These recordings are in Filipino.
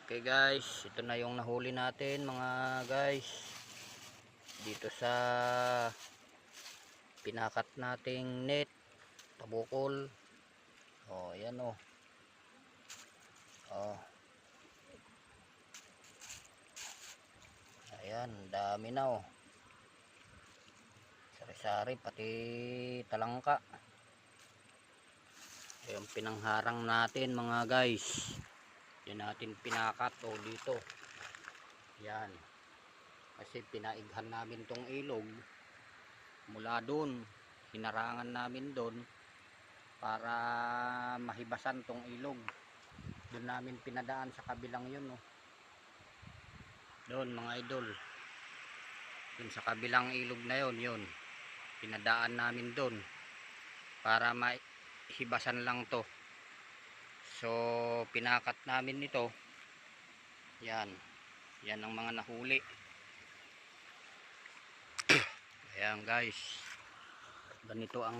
Okay guys, ito na yung nahuli natin mga guys dito sa pinakat nating net tabukol. Oh, ayan oh. Oh. Ayan, dami na oh. Sari-sari pati talangka. Yung pinangharang natin mga guys. Yan natin pinakat oh dito. Yan. Kasi pinaighan namin tong ilog mula doon. Hinarangan namin doon para mahibasan tong ilog. Doon namin pinadaan sa kabilang yun oh. Doon mga idol. Doon sa kabilang ilog na yun, yun. Pinadaan namin doon para mahibasan lang to. So pinakat namin ito. Yan. Yan ang mga nahuli. Ayan guys. Ganito ang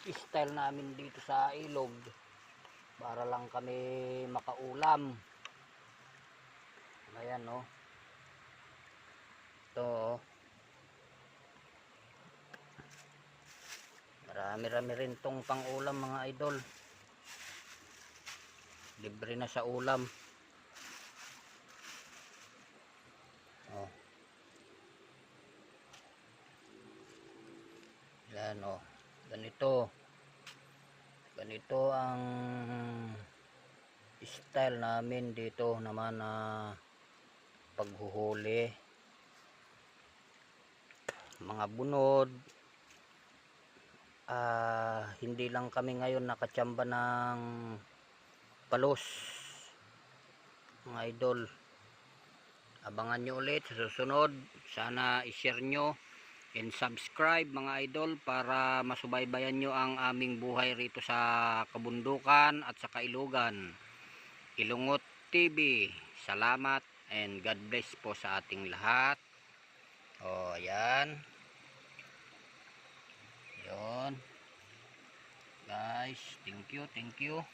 style namin dito sa ilog. Para lang kami makaulam. Ayan oh. Ito oh. Marami-rami rin tong pang-ulam mga idol. Libre na sa ulam. Oh. Yan oh. Ganito ang style namin dito naman na paghuhuli. Mga bunod. Hindi lang kami ngayon nakachamba ng palos mga idol. Abangan nyo ulit sa susunod. Sana i-share nyo and subscribe mga idol para masubaybayan nyo ang aming buhay rito sa kabundukan at sa kailugan. Ilungot TV. Salamat and God bless po sa ating lahat. O ayan. Yun. Guys, thank you.